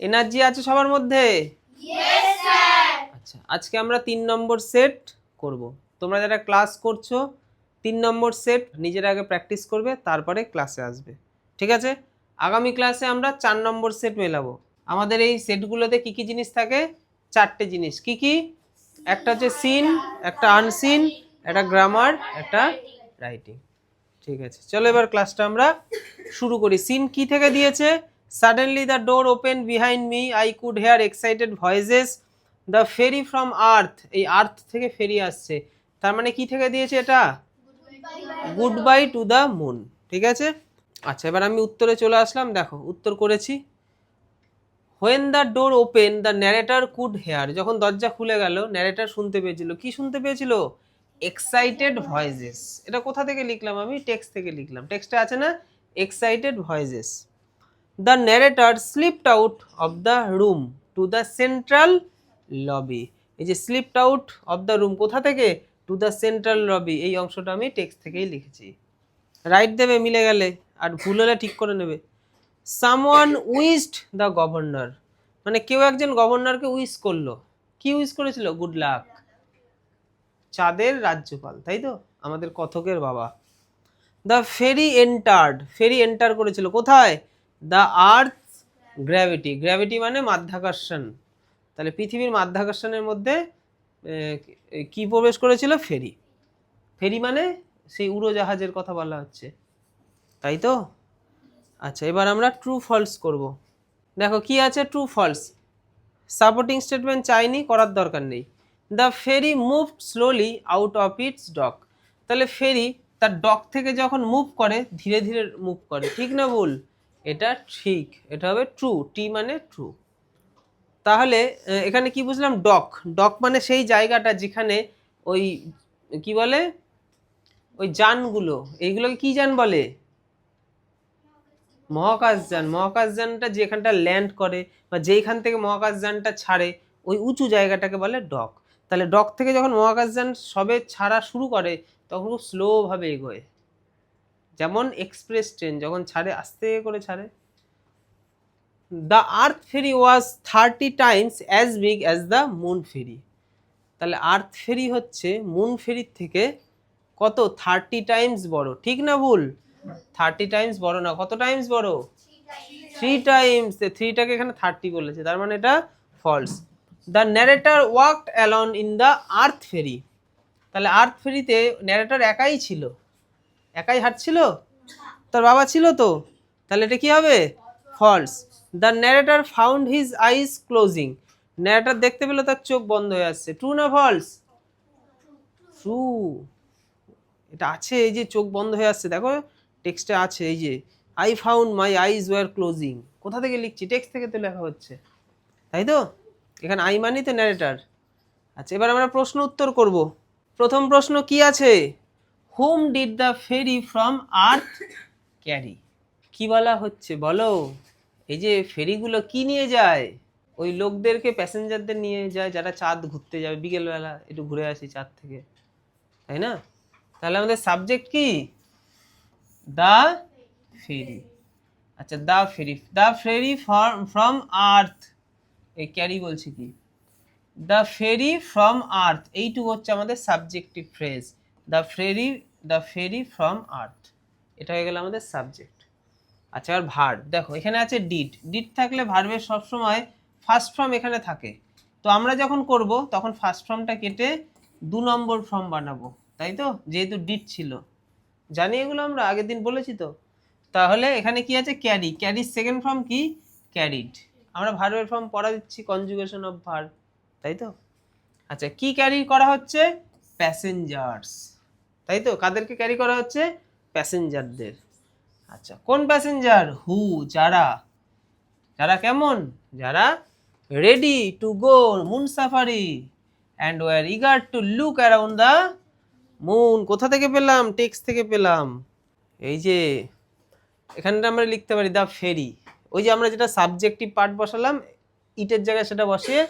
Energy আছে সবার মধ্যে? আচ্ছা, আজকে আমরা 3 নম্বর সেট করব। তোমরা যারা ক্লাস করছো 3 নম্বর সেট নিজের আগে প্র্যাকটিস করবে, তারপরে ক্লাসে আসবে, ঠিক আছে? আগামী ক্লাসে আমরা 4 নম্বর সেট মেলাবো। আমাদের এই সেটগুলোতে কি কি জিনিস থাকে? 4টে জিনিস। কি কি? একটা হচ্ছে সিন, একটা আনসিন, একটা গ্রামার, একটা রাইটিং। ঠিক আছে, চলো এবার ক্লাসটা আমরা শুরু করি। সিন কি থেকে দিয়েছে? Suddenly the door open behind me, I could hear excited voices, the ferry from earth. এই আর্থ থেকে ফেরি আসছে, তার মানে কি থেকে দিয়েছে এটা? Good bye to the moon. ঠিক আছে, আচ্ছা এবার আমি উত্তরে চলে আসলাম। দেখো উত্তর করেছি। When the door open the narrator could hear, যখন দরজা খুলে গেল ন্যারেটার শুনতে পেয়েছিল। কি শুনতে পেয়েছিল? Excited voices. এটা কোথা থেকে লিখলাম আমি? টেক্সট থেকে লিখলাম। টেক্সটে আছে না excited voices. The narrator slipped out of the room to the central lobby. এই যে slipped out of the room, কোথা থেকে? To the central lobby. এই অংশটা আমি টেক্সট থেকেই লিখেছি। রাইট দেবে মিলে গেলে, আর ভুল হলে ঠিক করে নেবে। সামওয়ান উইশড দ্য গভর্নর, মানে কেউ একজন গভর্নরকে উইশ করলো। কি উইশ করেছিল? Good luck. চাঁদের রাজ্যপাল, তাই তো, আমাদের কথকের বাবা। The ferry entered, ferry enter করেছিল কোথায়? The earth gravity. গ্র্যাভিটি মানে মাধ্যাকর্ষণ, তাহলে পৃথিবীর মাধ্যাকর্ষণের মধ্যে কি প্রবেশ করেছিল? ফেরি। ফেরি মানে সেই উড়োজাহাজের কথা বলা হচ্ছে, তাই তো। আচ্ছা এবার আমরা ট্রু ফলস করব। দেখো কি আছে? True false. সাপোর্টিং স্টেটমেন্ট চাইনি, করার দরকার নেই। The ferry moved slowly out of its dock, তাহলে ফেরি তার ডক থেকে যখন মুভ করে ধীরে ধীরে মুভ করে, ঠিক না ভুল? এটা ঠিক, এটা হবে ট্রু। টি মানে ট্রু। তাহলে এখানে কি বুঝলাম? ডক, ডক মানে সেই জায়গাটা যেখানে ওই কি বলে, ওই যানগুলো, এইগুলোকে কি যান বলে? মহাকাশযান। মহাকাশযানটা যেখানটা ল্যান্ড করে বা যেইখান থেকে মহাকাশযানটা ছাড়ে ওই উঁচু জায়গাটাকে বলে ডক। তাহলে ডক থেকে যখন মহাকাশযান সবে ছাড়া শুরু করে তখন খুব স্লোভাবে এগোয়, যেমন এক্সপ্রেস ট্রেন যখন ছাড়ে আস্তে করে ছাড়ে। The earth ferry was 30 times as big as the moon ferry, তাহলে আর্থ ফেরি হচ্ছে মুন ফেরির থেকে কত? 30 টাইমস বড়, ঠিক না ভুল? 30 টাইমস বড় না, কত টাইমস বড়? 3 টাইমস। 3টাকে এখানে 30 বলেছে, তার মানে এটা false. The narrator walked alone in the earth ferry, তাহলে আর্থ ফেরিতে ন্যারেটার একাই ছিল? একাই হাঁটছিল? তার বাবা ছিল তো, তাহলে এটা কি হবে? False. The narrator found his eyes closing, narrator দেখতে পেলো তার চোখ বন্ধ হয়ে আসছে। ট্রু না ফলস? ট্রু। এটা আছে, এই যে চোখ বন্ধ হয়ে আসছে, দেখো টেক্সটে আছে, এই যে I found my eyes were closing. কোথা থেকে লিখছি? টেক্সট থেকে তো লেখা হচ্ছে, তাই তো। এখানে আই মানি তো ন্যারেটার। আচ্ছা এবার আমরা প্রশ্ন উত্তর করব। প্রথম প্রশ্ন কি আছে? Hmm did the ferry from earth carry, কি বলা হচ্ছে বলো? এই যে ফেরিগুলো কি নিয়ে যায়? ওই লোকদেরকে, প্যাসেঞ্জারদের নিয়ে যায় যারা চাঁদ ঘুরতে যাবে, বিকেলবেলা একটু ঘুরে আসি চাঁদ থেকে, তাই না? তাহলে আমাদের সাবজেক্ট কি? The ferry. আচ্ছা the ferry, the ferry from earth, এই ক্যারি বলছি কি? দ্য ফেরি ফ্রম আর্থ, এইটুকু হচ্ছে আমাদের subjective phrase. The ferry, the ferry from earth, এটা হয়ে গেল আমাদের সাবজেক্ট। আচ্ছা আর ভার্ব, দেখো এখানে আছে ডিড। ডিড থাকলে ভার্বের সবসময় ফার্স্ট ফর্ম এখানে থাকে, তো আমরা যখন করব তখন ফার্স্ট ফর্মটা কেটে 2 নম্বর ফর্ম বানাবো, তাই তো, যেহেতু ডিড ছিল। জানি এগুলো, আমরা আগের দিন বলেছি তো। তাহলে এখানে কি আছে? ক্যারি। ক্যারির সেকেন্ড ফর্ম কি? ক্যারিড। আমরা ভার্বের ফর্ম পড়া দিচ্ছি, কনজুগেশন অফ ভার্ব, তাই তো। আচ্ছা কি ক্যারি করা হচ্ছে? প্যাসেঞ্জার্স, তাই তো। কাদেরকে ক্যারি করা হচ্ছে? প্যাসেঞ্জারদের। আচ্ছা কোন প্যাসেঞ্জার? হু, যারা। যারা কেমন? যারা ready to go moon safari and were eager to look around the moon. কোথা থেকে পেলাম? টেক্সট থেকে পেলাম। এই যে এখানটা আমরা লিখতে পারি দ্য ফেরি, ওই যে আমরা যেটা সাবজেক্টিভ পার্ট বসালাম ইটের জায়গায় সেটা বসিয়ে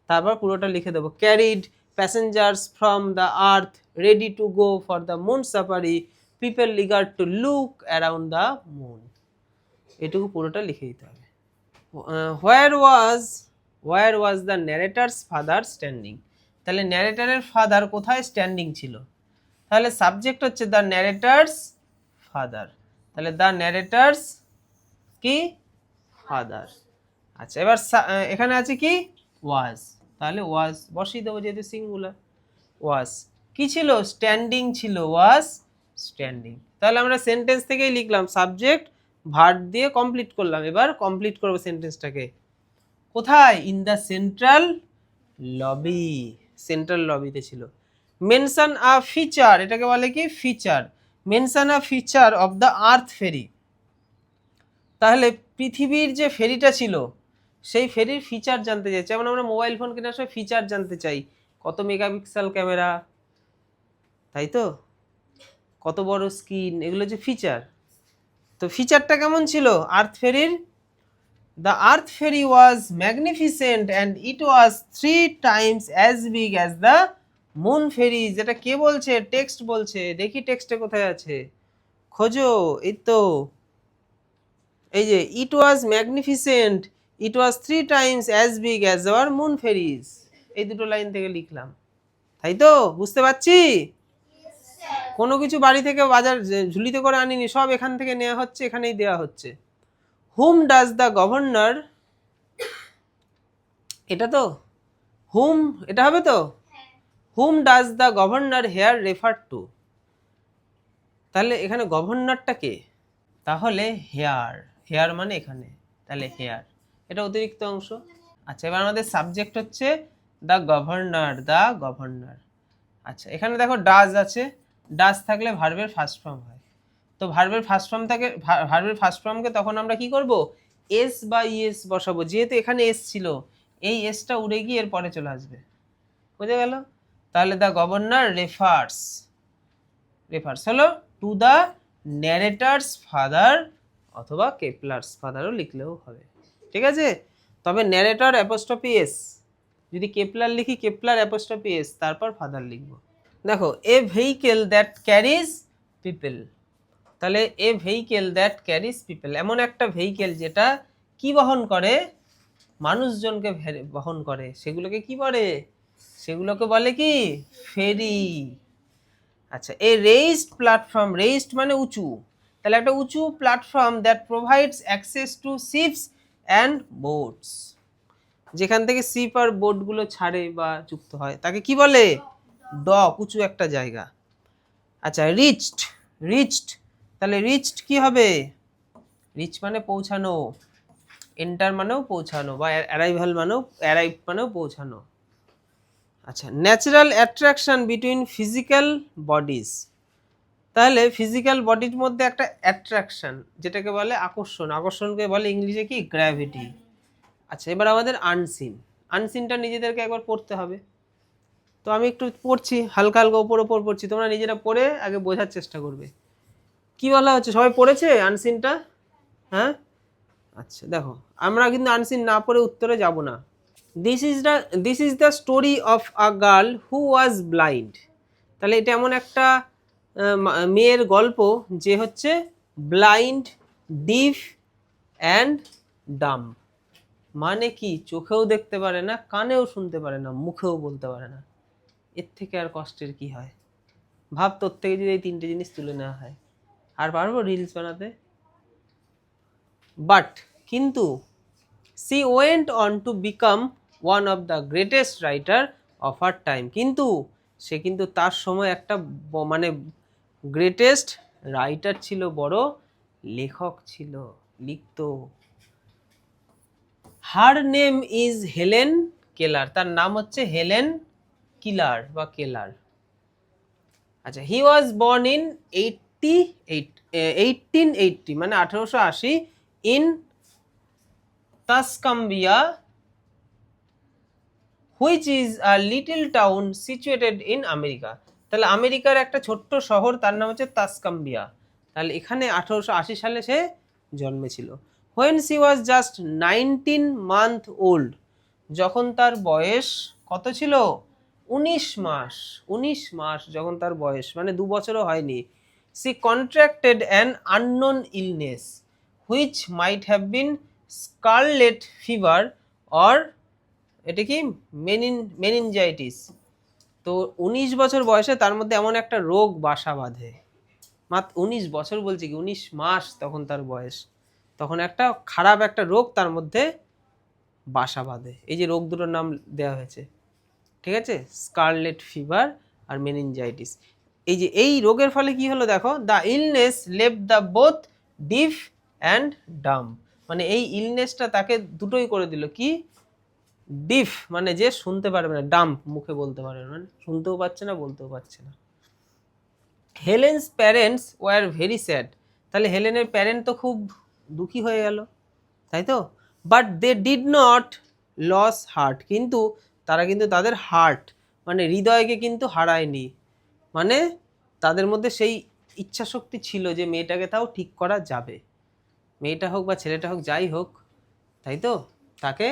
তারপর পুরোটা লিখে দেবো। Carried passengers from the earth ready to go for the moon safari, people eager to look around the moon, এটুকু পুরোটা লিখে দিতে হবে। Where was the narrator's father standing, তাহলে ন্যারেটারের ফাদার কোথায় স্ট্যান্ডিং ছিল, তাহলে সাবজেক্ট হচ্ছে দ্য ন্যারেটার্স ফাদার, তাহলে দ্য ন্যারেটার্স কি ফাদার। আচ্ছা এবার এখানে আছে কি ওয়াজ, তাহলে ওয়াজ বসিয়ে দেবো যেহেতু সিঙ্গুলার। ওয়াজ কি ছিল, স্ট্যান্ডিং ছিল, ওয়াজ স্ট্যান্ডিং। তাহলে আমরা সেন্টেন্স থেকেই লিখলাম, সাবজেক্ট ভার্ব দিয়ে কমপ্লিট করলাম। এবার কমপ্লিট করবো সেন্টেন্সটাকে কোথায়, in the central lobby, central লবিতে ছিল। মেনশন আ ফিচার, এটাকে বলে কি feature, mention a feature of the earth ferry, তাহলে পৃথিবীর যে ফেরিটা ছিল সেই ফেরির ফিচার জানতে চাই, যেমন আমরা মোবাইল ফোন কেনার সময় ফিচার জানতে চাই, কত মেগাপিক্সেল ক্যামেরা, তাই তো, কত বড় স্ক্রিন, এগুলো যে ফিচার। তো ফিচারটা কেমন ছিল আর্থ ফেরির, the earth ferry was magnificent and it was 3 times as big as the moon ferry. যেটা কে বলছে, টেক্সট বলছে, দেখি টেক্সটে কোথায় আছে, খোঁজো, এই তো, এই যে it was magnificent, it was 3 times as big as our moon ferries, এই দুটো লাইন থেকে লিখলাম, তাই তো, বুঝতে পারছি। কোনো কিছু বাড়ি থেকে বাজার ঝুলিতে করে আনিনি, সব এখান থেকে নেওয়া হচ্ছে, এখানেই দেওয়া হচ্ছে। হুম ডাজ দ্য গভর্নর, এটা তো হুম, এটা হবে তো, hmm does the governor here refer to, তাহলে এখানে গভর্নরটা কে, তাহলে হেয়ার, হেয়ার মানে এখানে, তাহলে হেয়ার এটা অতিরিক্ত অংশ। আচ্ছা এবার আমাদের সাবজেক্ট হচ্ছে দ্য গভর্নর, দ্য গভর্নর। আচ্ছা এখানে দেখো ডাজ আছে, ডাজ থাকলে ভার্বের ফার্স্ট ফর্ম হয়, তো ভার্বের ফার্স্ট ফর্ম থাকে, ভার্বের ফার্স্ট ফর্মকে তখন আমরা কি করব, এস বা ইএস বসাবো, যেহেতু এখানে এস ছিল, এই এসটা উড়ে গিয়ে এর পরে চলে আসবে, বুঝে গেল। তাহলে দ্য গভর্নর রেফার্স, রেফার্স হলো টু দ্য ন্যারেটার্স ফাদার, অথবা কেপলার্স ফাদারও লিখলেও হবে, ঠিক আছে। তবে ন্যারেটর অ্যাপোস্ট্রফি এস, যদি কেপলার লিখি কেপলার অ্যাপোস্ট্রফি এস, তারপর ফাদার লিখবো। দেখো এ ভেহিকেল দ্যাট ক্যারিজ পিপল, তাহলে এ ভেহিকেল দ্যাট ক্যারিজ পিপল, এমন একটা ভেহিকেল যেটা কি বহন করে, মানুষজনকে বহন করে, সেগুলোকে কি বলে, সেগুলোকে বলে কি ফেরি। আচ্ছা এ রেইজড প্ল্যাটফর্ম, রেইজড মানে উঁচু, তাহলে একটা উঁচু platform that provides access to ships and boats, যেখান থেকে শিপ আর বোটগুলো ছাড়ে বা যুক্ত হয় তাকে কি বলে, ডক, উঁচু একটা জায়গা। আচ্ছা রিচড, রিচড, তাহলে রিচড কি হবে, রিচ মানে পৌঁছানো, এন্টার মানেও পৌঁছানো, বা অ্যারাইভাল মানেও, অ্যারাইভ মানেও পৌঁছানো। আচ্ছা natural attraction between physical bodies, তাহলে ফিজিক্যাল বডির মধ্যে একটা অ্যাট্রাকশন, যেটাকে বলে আকর্ষণ, আকর্ষণকে বলে ইংলিশে কি গ্র্যাভিটি। আচ্ছা এবার আমাদের আনসিন, আনসিনটা নিজেদেরকে একবার পড়তে হবে, তো আমি একটু পড়ছি, হালকা হালকা ওপর ওপর পড়ছি, তোমরা নিজেরা পড়ে আগে বোঝার চেষ্টা করবে কি বলা হচ্ছে। সবাই পড়েছে আনসিনটা, হ্যাঁ। আচ্ছা দেখো আমরা কিন্তু আনসিন না পড়ে উত্তরে যাব না। This is the story of a girl who was blind, তাহলে এটা এমন একটা মেয়ের গল্প যে হচ্ছে ব্লাইন্ড, ডিফ অ্যান্ড ডাম, মানে কি চোখেও দেখতে পারে না, কানেও শুনতে পারে না, মুখেও বলতে পারে না, এর থেকে আর কষ্টের কি হয়। ভাব তোর থেকে যদি এই 3টে জিনিস তুলে নেওয়া হয়, আর পারবো রিলস বানাতে। বাট কিন্তু she went on to become one of the greatest writer of her time, কিন্তু সে কিন্তু তার সময় একটা মানে গ্রেটেস্ট রাইটার ছিল, বড় লেখক ছিল, লিখতো। Her name is Helen Keller, তার নাম হচ্ছে হেলেন কিলার বা কেলার। আচ্ছা হি ওয়াজ বর্ন ইন 1880 মানে 1880 in Tuscumbia, which is a little town situated in America, তাহলে আমেরিকার একটা ছোট্ট শহর, তার নাম হচ্ছে তাসকাম্বিয়া, তাহলে এখানে 1880 সালে সে জন্মেছিল। When she was just 19 month old, যখন তার বয়স কত ছিল, 19 মাস, 19 মাস যখন তার বয়স, মানে 2 বছরও হয়নি। She contracted an unknown illness which might have been scarlet fever or এটা কি মেনিনজাইটিস। তো 19 বছর বয়সে তার মধ্যে এমন একটা রোগ বাসা বাঁধে, মাত্র 19 বছর বলছি কি 19 মাস তখন তার বয়স, তখন একটা খারাপ একটা রোগ তার মধ্যে বাসা বাঁধে। এই যে রোগ দুটোর নাম দেওয়া হয়েছে, ঠিক আছে, স্কারলেট ফিভার আর মেনিনজাইটিস। এই যে এই রোগের ফলে কি হলো দেখো, the illness left the both ডিফ and Dam, মানে এই ইলনেসটা তাকে দুটোই করে দিল, কি ডিফ মানে যে শুনতে পারবে না, ডাম মুখে বলতে পারবে না, মানে শুনতেও পাচ্ছে না বলতেও পারছে না। Helen's parents were very sad, তাহলে হেলেনের প্যারেন্ট তো খুব দুঃখী হয়ে গেল, তাই তো। But they did not lose heart, কিন্তু তারা কিন্তু তাদের হার্ট মানে হৃদয়কে কিন্তু হারায়নি, মানে তাদের মধ্যে সেই ইচ্ছা শক্তি ছিল যে মেয়েটাকে তাও ঠিক করা যাবে, মেয়েটা হোক বা ছেলেটা হোক যাই হোক, তাই তো, তাকে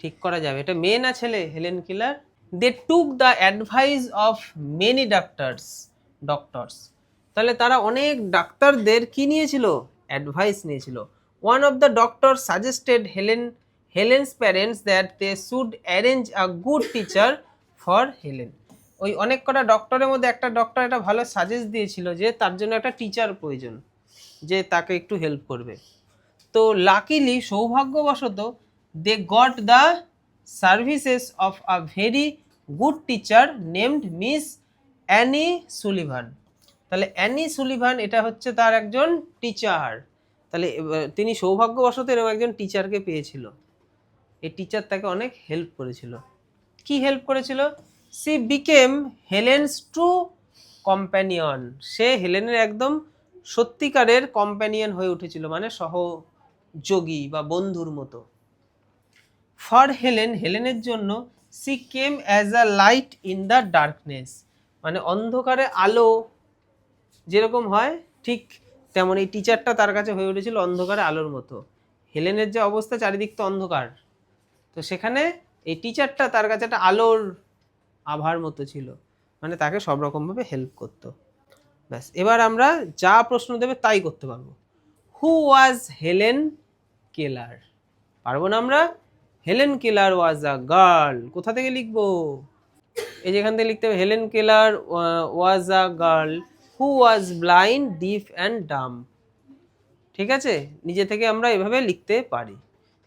ঠিক করা যাবে। এটা মেয়ে না ছেলে, Helen Keller. They took the advice of many doctors, তাহলে তারা অনেক ডাক্তারদের কি নিয়েছিল, অ্যাডভাইস নিয়েছিল। One of the doctor suggested Helen's parents that they should arrange a good teacher for Helen. ওই অনেক কটা ডক্টরের মধ্যে একটা ডক্টর একটা ভালো সাজেস্ট দিয়েছিল যে তার জন্য একটা টিচার প্রয়োজন, যে তাকে একটু হেল্প করবে। তো লাকিলি সৌভাগ্যবশত they got the services of a very good teacher named Miss Annie Sullivan. তাহলে অ্যানি সুলিভান এটা হচ্ছে তার একজন টিচার, তাহলে তিনি সৌভাগ্যবশত এরকম একজন টিচারকে পেয়েছিল, এই টিচার তাকে অনেক হেল্প করেছিল। কি হেল্প করেছিল, she became Helen's true companion, সে হেলেনের একদম সত্যিকারের কম্প্যানিয়ন হয়ে উঠেছিল, মানে সহযোগী বা বন্ধুর মতো। ফর হেলেন, হেলেনের জন্য C came as a light in the darkness, মানে অন্ধকারে আলো যেরকম হয় ঠিক তেমন এই টিচারটা তার কাছে হয়ে উঠেছিল অন্ধকারে আলোর মতো। হেলেনের যে অবস্থা চারিদিক তো অন্ধকার, তো সেখানে এই টিচারটা তার কাছে একটা আলোর আভার মতো ছিল, মানে তাকে সব রকমভাবে হেল্প করতো। ব্যাস, এবার আমরা যা প্রশ্ন দেবে তাই করতে পারবো। হু ওয়াজ হেলেন কেলার, পারবো না আমরা। Helen Keller was a girl, কোথা থেকে লিখবো, এই যেখান থেকে লিখতে হবে, Helen Keller was a girl who was blind ডিফ and Dam, ঠিক আছে, নিজে থেকে আমরা এভাবে লিখতে পারি।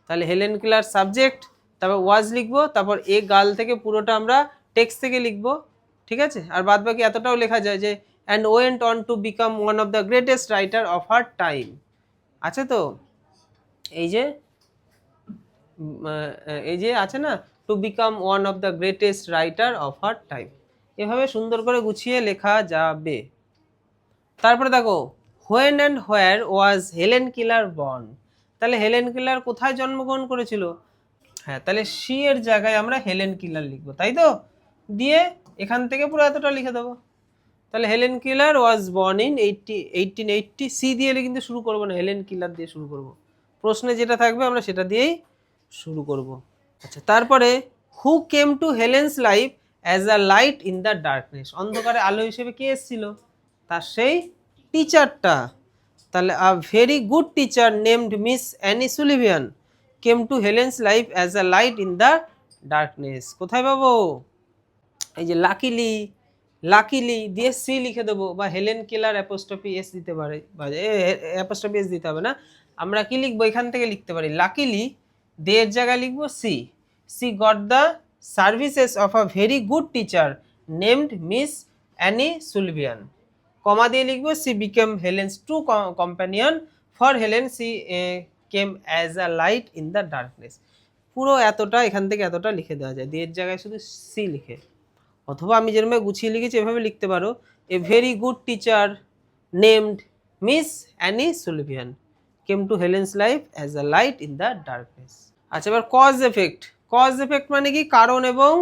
তাহলে হেলেন কেলার সাবজেক্ট, তারপর ওয়াজ লিখবো, তারপর এ গার্ল থেকে পুরোটা আমরা টেক্সট থেকে লিখবো, ঠিক আছে। আর বাদ বাকি এতটাও লেখা যায় যে and went on to become one of the greatest writer of her time, আছে তো, এই যে আছে না, to become one of the greatest writer of her time, এভাবে সুন্দর করে গুছিয়ে লেখা যাবে। তারপরে দেখো, when and where was Helen Keller born, তাহলে হেলেন কেলার কোথায় জন্মগ্রহণ করেছিল, হ্যাঁ, তাহলে সি এর জায়গায় আমরা হেলেন কেলার লিখবো, তাই তো, দিয়ে এখান থেকে পুরো এতটা লিখে দেবো। তাহলে Helen Keller was born in 1880, she দিয়ে কিন্তু শুরু করবো না, হেলেন কেলার দিয়ে শুরু করব, প্রশ্নে যেটা থাকবে আমরা সেটা দিয়েই শুরু করব। আচ্ছা, তারপরে who came to Helen's life as a light in the darkness, অন্ধকারে আলো হিসেবে কে এসেছিল, তার সেই টিচারটা। তাহলে a very good teacher named Miss Annie Sullivan came to Helen's life as a light in the darkness, কোথায় পাবো, এই যে লাকিলি দিয়ে সি লিখে দেবো, বা হেলেন কেলার অ্যাপোস্ট্রফি এস দিতে পারে, বা অ্যাপোস্ট্রফি এস দিতে হবে না, আমরা কি লিখবো এখান থেকে লিখতে পারি লাকিলি, দের জায়গায় লিখবো she got the services of a very good teacher named Miss Annie Sullivan, comma দিয়ে লিখবো she became Helen's true companion for Helen she came as a light in the darkness. পুরো এতটা এখান থেকে এতটা লিখে দেওয়া যায়, দের জায়গায় শুধু সি লিখে, অথবা আমি যেরকম গুছিয়ে লিখেছি এভাবে লিখতে পারো, a very good teacher named Miss Annie Sullivan came to Helen's life as a light in the darkness. আচ্ছা, এবার কজ এফেক্ট মানে কি, কারণ এবং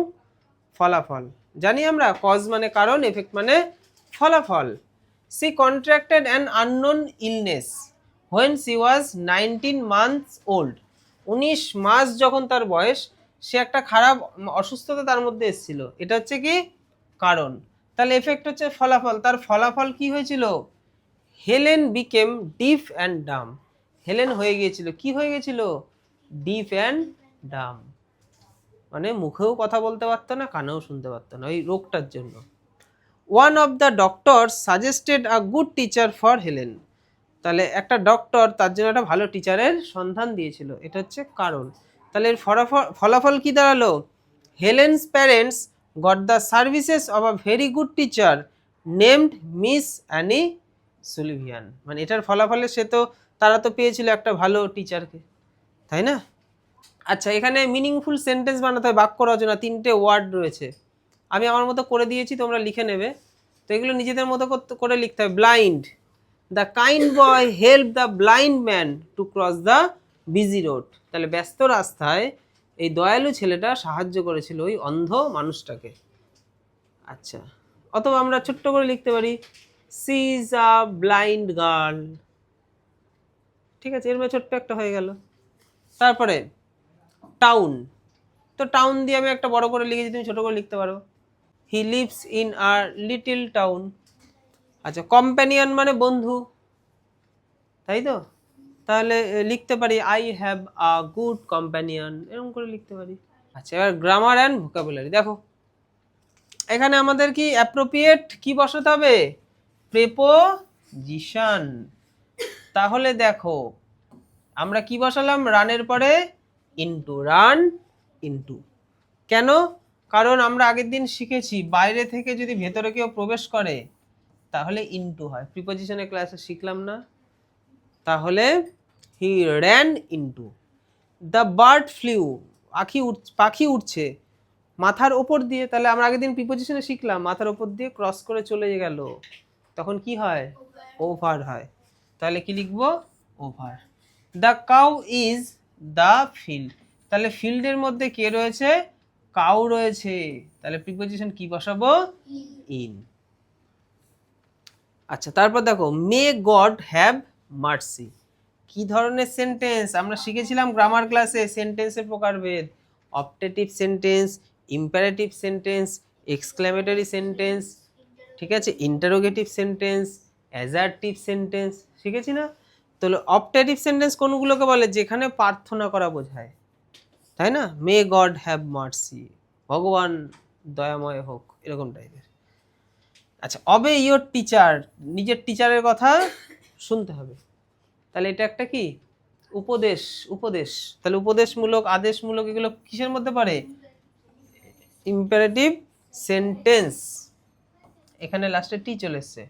ফলাফল, জানি আমরা, কজ মানে কারণ, এফেক্ট মানে ফলাফল। She contracted an unknown illness when she was 19 months old, 19 মাস যখন তার বয়স, সে একটা খারাপ অসুস্থতা তার মধ্যে এসেছিল, এটা হচ্ছে কি কারণ। তাহলে এফেক্ট হচ্ছে ফলাফল, তার ফলাফল কি হয়েছিল, Helen became ডিফ and Dam, Helen হয়ে গিয়েছিল, কি হয়ে গেছিল, ডিফ অ্যান্ড ডাম, মানে মুখেও কথা বলতে পারতো না, কানেও শুনতে পারতো না, ওই রোগটার জন্য। One of the doctor suggested a good teacher for Helen, তাহলে একটা ডক্টর তার জন্য একটা ভালো টিচারের সন্ধান দিয়েছিল, এটা হচ্ছে কারণ। তাহলে এর ফলাফল কি দাঁড়ালো? Helen's parents got the services of a very good teacher named Miss Annie Sullivan, মানে এটার ফলাফলে তারা তো পেয়েছিল একটা ভালো টিচারকে, তাই না? আচ্ছা, এখানে মিনিংফুল সেন্টেন্স বানাতে হয়, বাক্য রচনা, 3টে ওয়ার্ড রয়েছে, আমি আমার মতো করে দিয়েছি, তোমরা লিখে নেবে। তো এগুলো নিজেদের মতো করে লিখতে হবে। Blind, the kind boy help the blind man to cross the busy road, তাহলে ব্যস্ত রাস্তায় এই দয়ালু ছেলেটা সাহায্য করেছিল ওই অন্ধ মানুষটাকে। আচ্ছা, অথবা আমরা ছোট্ট করে লিখতে পারি she is a blind girl, ঠিক আছে, এর মধ্যে ছোট্ট একটা হয়ে গেল। তারপরে টাউন, তো টাউন দিয়ে আমি একটা বড় করে লিখেছি, তুমি ছোট করে লিখতে পারো, he lives in a little town. আচ্ছা, কম্প্যানিয়ন মানে বন্ধু, তাই তো, তাহলে লিখতে পারি I have a good companion, এরকম করে লিখতে পারি। আচ্ছা, এবার গ্রামার অ্যান্ড ভোকাবুলারি দেখো, এখানে আমাদের কি অ্যাপ্রোপ্রিয়েট কি বসাতে হবে? প্রেপোজিশন। তাহলে দেখো আমরা কি বসালাম? রানের পরে ইনটু, রান ইনটু। কেন? কারণ আমরা আগের দিন শিখেছি বাইরে থেকে যদি ভেতরে কেউ প্রবেশ করে তাহলে ইনটু হয়, প্রিপোজিশনের ক্লাসে শিখলাম না? তাহলে he ran into. The bird flew, পাখি উঠছে মাথার ওপর দিয়ে, তাহলে আমরা আগের দিন প্রিপোজিশনে শিখলাম মাথার ওপর দিয়ে ক্রস করে চলে গেল, তখন কি হয়? ওভার হয়। তাহলে কি লিখবো? Over. The cow is the field, তাহলে ফিল্ডের মধ্যে কে রয়েছে? কাউ রয়েছে, তাহলে প্রিপোজিশন কি বসাবো? ইন। আচ্ছা, তারপর দেখো মে গড হ্যাভ মার্সি, কি ধরনের সেন্টেন্স? আমরা শিখেছিলাম গ্রামার ক্লাসে সেন্টেন্সের প্রকারভেদ, optative sentence, imperative sentence, exclamatory sentence, ঠিক আছে, ইন্টারোগেটিভ সেন্টেন্স, অ্যাজার্টিভ সেন্টেন্স, শিখেছি না? তাহলে অপটেটিভ সেন্টেন্স কোনগুলোকে বলে? যেখানে প্রার্থনা করা বোঝায়, তাই না? মে গড হ্যাভ মার্সি, ভগবান দয়াময় হোক, এরকম টাইপের। আচ্ছা, অবে ইয়োর টিচার, নিজের টিচারের কথা শুনতে হবে, তাহলে এটা একটা কি? উপদেশ। উপদেশ, তাহলে উপদেশমূলক, আদেশমূলক, এগুলো কিসের মধ্যে পড়ে? ইম্পারেটিভ সেন্টেন্স, এখানে লাস্টে টি চলে এসছে।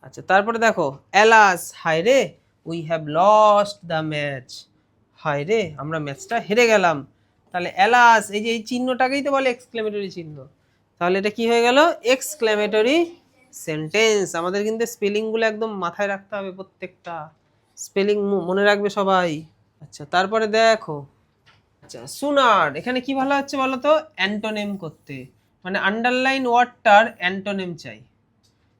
আচ্ছা, তারপরে দেখো অ্যালাস, হায় রে, we have lost the match, হায় রে আমরা ম্যাচটা হেরে গেলাম। তাহলে অ্যালাস, এই যে এই চিহ্নটাকেই তো বলে এক্সক্লেমেটরি চিহ্ন, তাহলে এটা কি হয়ে গেল? Exclamatory sentence. আমাদের কিন্তু স্পেলিংগুলো একদম মাথায় রাখতে হবে, প্রত্যেকটা স্পেলিং মনে রাখবে সবাই। আচ্ছা, তারপরে দেখো, আচ্ছা সুনার, এখানে কি ভালো হচ্ছে বলো তো? অ্যান্টোনেম করতে, মানে আন্ডারলাইন ওয়ার্ডটার অ্যান্টোনেম চাই।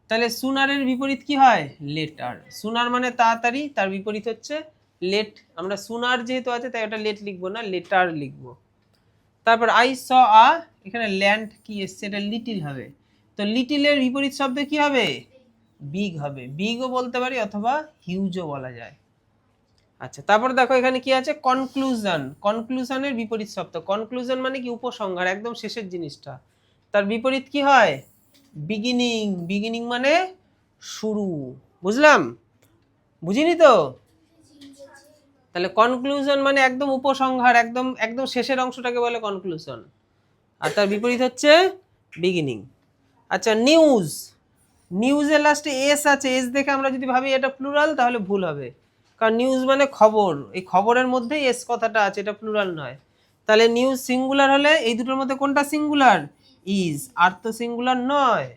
তাহলে সুনারের বিপরীত কি হয়? লেটার। সুনার মানে তাড়াতাড়ি, তার বিপরীত হচ্ছে লেট। আমরা সুনার যেহেতু আছে তাই ওটা লেট লিখবো না, লেটার লিখবো। তারপর আই স আ, এখানে ল্যান্ড কি এসছে? এটা লিটিল হবে, তো লিটিলের বিপরীত শব্দ কি হবে? বিগ হবে, বিগও বলতে পারি অথবা হিউজও বলা যায়। আচ্ছা, তারপর দেখো এখানে কি আছে? কনক্লুশন। কনক্লুশনের বিপরীত শব্দ, কনক্লুশন মানে কি? উপসংহার, একদম শেষের জিনিসটা, তার বিপরীত কি হয়? বিগিনিং। বিগিনিং মানে শুরু, বুঝলাম? বুঝিনি তো? তাহলে কনক্লুশন মানে একদম উপসংহার, একদম একদম শেষের অংশটাকে বলে কনক্লুশন, আর তার বিপরীত হচ্ছে বিগিনিং। আচ্ছা, নিউজ। নিউজের লাস্টে এস আছে, এস দেখে আমরা যদি ভাবি এটা প্লুরাল তাহলে ভুল হবে, কারণ নিউজ মানে খবর, এই খবরের মধ্যেই এস কথাটা আছে, এটা প্লুরাল নয়। তাহলে নিউজ সিঙ্গুলার হলে এই দুটোর মধ্যে কোনটা সিঙ্গুলার? ইজ, আর তো সিঙ্গুলার নয়।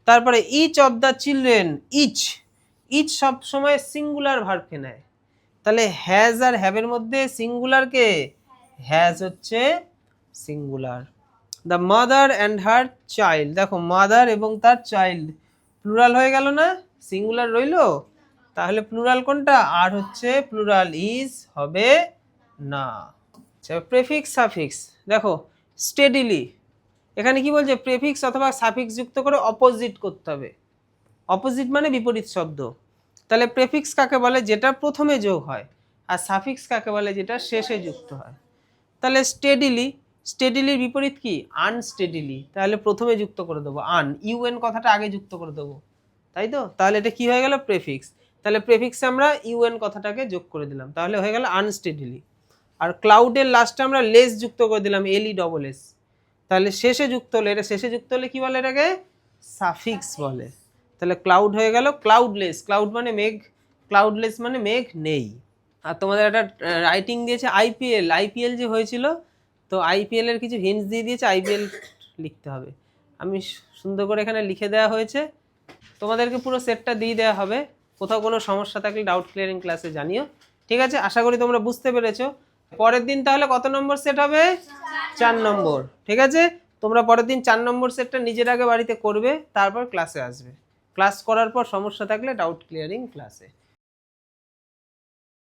তারপরে each of the children, each, each সব সময় সিঙ্গুলার ভার্বকে নেয়, তাহলে হ্যাজ আর হ্যাভের মধ্যে সিঙ্গুলার কে? হ্যাজ হচ্ছে singular. The mother and her child, দেখো মাদার এবং তার চাইল্ড প্লুরাল হয়ে গেল না? সিঙ্গুলার রইলো, তাহলে প্লুরাল কোনটা? আর হচ্ছে প্লুরাল, ইজ হবে না। আচ্ছা, প্রেফিক্স সাফিক্স দেখো, স্টেডিলি, এখানে কি বলছে? প্রেফিক্স অথবা সাফিক্স যুক্ত করে অপোজিট করতে হবে, অপোজিট মানে বিপরীত শব্দ। তাহলে প্রেফিক্স কাকে বলে? যেটা প্রথমে যোগ হয়, আর সাফিক্স কাকে বলে, যেটা শেষে যুক্ত হয়। তাহলে স্টেডিলির বিপরীত কি, আনস্টেডিলি। তাহলে প্রথমে যুক্ত করে দেবো ইউএন কথাটা আগে যুক্ত করে দেবো, তাই তো। তাহলে এটা কি হয়ে গেল, প্রেফিক্স। তাহলে প্রেফিক্সে আমরা ইউএন কথাটাকে যোগ করে দিলাম, তাহলে হয়ে গেল আনস্টেডিলি। আর ক্লাউডের লাস্টে আমরা লেস যুক্ত করে দিলাম, LESS। তাহলে শেষে যুক্ত হলে, এটা শেষে যুক্ত হলে কি বলে, এটাকে সাফিক্স বলে। তাহলে ক্লাউড হয়ে গেল ক্লাউডলেস। ক্লাউড মানে মেঘ, ক্লাউডলেস মানে মেঘ নেই। আর তোমাদের একটা রাইটিং দিয়েছে আইপিএল যে হয়েছিল, তো আইপিএল এর কিছু হিন্টস দিয়ে দিয়েছে, আইপিএল লিখতে হবে। আমি সুন্দর করে এখানে লিখে দেওয়া হয়েছে, তোমাদেরকে পুরো সেটটা দিয়ে দেওয়া হবে। কোথাও কোনো সমস্যা থাকলে ডাউট ক্লিয়ারিং ক্লাসে জানিও, ঠিক আছে। আশা করি তোমরা বুঝতে পেরেছো। পরের দিন তাহলে কত নম্বর সেট হবে, 4 নম্বর, ঠিক আছে। তোমরা পরের দিন 4 নম্বর সেটটা নিজের আগে বাড়িতে করবে, তারপর ক্লাসে আসবে। ক্লাস করার পর সমস্যা থাকলে ডাউট ক্লিয়ারিং ক্লাসে।